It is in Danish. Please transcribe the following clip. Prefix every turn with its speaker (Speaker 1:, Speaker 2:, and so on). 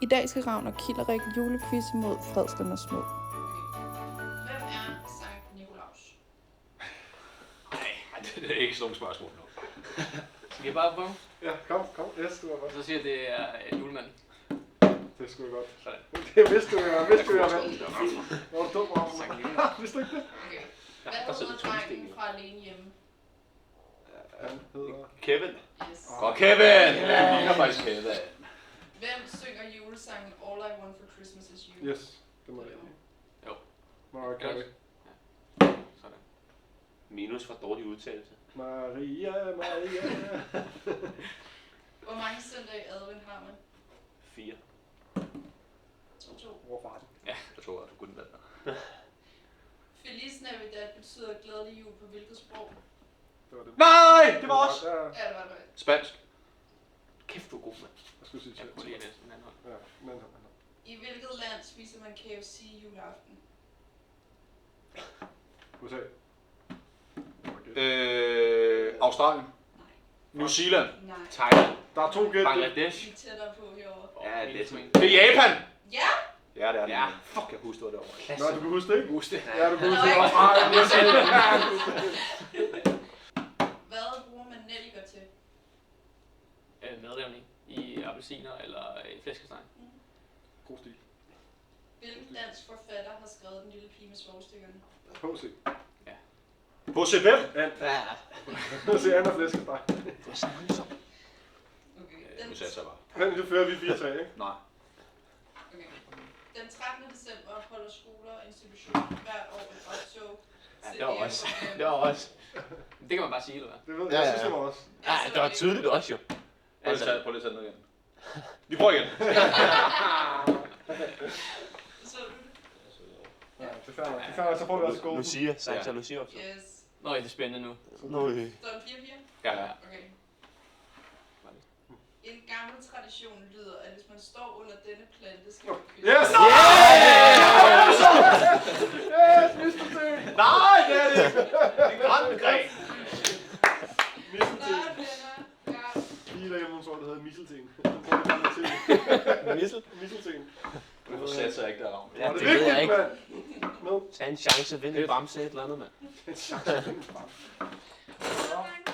Speaker 1: I dag skal Ravn og Kilderik julequiz mod Fredsland og Små.
Speaker 2: Hvem er Sankt Nikolaus?
Speaker 3: Nej, det er ikke sådan nogle spørgsmål nu.
Speaker 4: Skal vi bare prøve?
Speaker 5: Ja, kom. Yes, du var godt.
Speaker 4: Så siger jeg, det er julemanden.
Speaker 5: Det skulle godt.
Speaker 4: Sådan.
Speaker 5: Det vidste du, jeg vidste. Hvor er du dum, Ravn?
Speaker 4: Sankt Nikolaus.
Speaker 5: Vidste du ikke det?
Speaker 2: Okay.
Speaker 3: Ja,
Speaker 2: Hvad
Speaker 3: der sidder
Speaker 2: hedder drengen
Speaker 3: tryllesten.
Speaker 2: fra Alene Hjemme?
Speaker 5: Han hedder...
Speaker 3: Kevin.
Speaker 2: Yes.
Speaker 3: Og Kevin! Det ligner faktisk Kevin.
Speaker 2: Hvem synger julesangen All I Want for Christmas is You?
Speaker 5: Yes, det må jeg.
Speaker 4: Jo.
Speaker 5: Mariah Carey.
Speaker 4: Sådan.
Speaker 3: Minus for dårlig udtalelse.
Speaker 5: Maria.
Speaker 2: Hvor mange søndage i advent har man?
Speaker 3: 4.
Speaker 2: 2.
Speaker 5: Hvor var det?
Speaker 3: Ja, jeg tror, at du kunne den der.
Speaker 2: Feliz Navidad betyder glædelig jul på hvilket sprog?
Speaker 5: Det var det.
Speaker 3: Nej, det var os!
Speaker 5: Ja,
Speaker 2: Ja, det var det.
Speaker 3: Spansk. Kæft, du er god, mand.
Speaker 5: jeg skulle sige
Speaker 4: Jeg kunne
Speaker 5: til.
Speaker 4: lige næsten anden hånd.
Speaker 5: Ja, men
Speaker 2: I hvilket land spiser man KFC juleaften?
Speaker 5: USA.
Speaker 3: Australien.
Speaker 2: Nej.
Speaker 3: New Zealand.
Speaker 2: Nej.
Speaker 3: Thailand.
Speaker 5: Der er 2 gæt.
Speaker 4: Bangladesh.
Speaker 2: Vi er tættere på herovre.
Speaker 3: Ja,
Speaker 4: Minus
Speaker 3: det
Speaker 4: en.
Speaker 3: er Japan!
Speaker 2: Ja!
Speaker 3: Ja, det er det.
Speaker 4: Ja.
Speaker 3: Fuck, jeg husker det over.
Speaker 5: Nå, du kan huske det, ikke?
Speaker 4: Husk det.
Speaker 5: Ja, du kan huske
Speaker 2: Nå,
Speaker 5: det.
Speaker 2: ikke.
Speaker 5: Australien, USA.
Speaker 2: Hvad bruger man nelliker til?
Speaker 4: Medrevning i appelsiner eller i flæskesteg.
Speaker 5: God stil.
Speaker 2: Hvilken dansk forfatter har skrevet Den lille pige med svovlstikkerne?
Speaker 5: H.C.
Speaker 3: På CBM!
Speaker 4: Ja.
Speaker 5: H.C. Anna Flæskesteg.
Speaker 2: Okay.
Speaker 3: Nu satser jeg bare.
Speaker 5: Men det fører vi 4-3, ikke?
Speaker 3: Nej.
Speaker 2: Okay. Den 13. december holder skoler og institutioner hvert år et optog til
Speaker 4: det var
Speaker 2: ære
Speaker 4: også.
Speaker 2: for hvem?
Speaker 4: Det var også. Det kan man bare sige, eller hvad?
Speaker 5: Det ved
Speaker 6: Ja,
Speaker 5: jeg,
Speaker 6: ja.
Speaker 5: synes jeg mig også.
Speaker 4: Ja, det var tydeligt også jo.
Speaker 3: Prøv lige at tage den igen. Vi prøver igen.
Speaker 2: Så du
Speaker 5: Ja, det er fair nok. Det er fair nok, så får vi også gode.
Speaker 6: Lucia, Santa Lucia også.
Speaker 2: det? Yes.
Speaker 4: Nå, det er spændende nu.
Speaker 6: Nå,
Speaker 2: Så er det 4-4?
Speaker 3: Ja, ja.
Speaker 2: Okay. En gammel tradition lyder, at hvis man står under denne plante, skal man kysse.
Speaker 5: Yes! Yes, Mr. T!
Speaker 3: Nej, det er det ikke. Det er grænbegræb.
Speaker 5: Mr. T.
Speaker 2: Sådan, venner. Ja.
Speaker 5: Lige derhjemme, hun så, det hedder Misselting. Hun så det gamle ting.
Speaker 6: Missel?
Speaker 5: Misselting.
Speaker 3: Hvorfor satser jeg ikke der, Ravn?
Speaker 6: Ja,
Speaker 5: Og
Speaker 6: det
Speaker 5: er
Speaker 6: ved jeg
Speaker 5: vigtigt,
Speaker 6: ikke.
Speaker 5: mand. Med.
Speaker 6: Tag en chance, vind en bamse, et eller andet, mand.
Speaker 5: En chance.
Speaker 2: Så langt.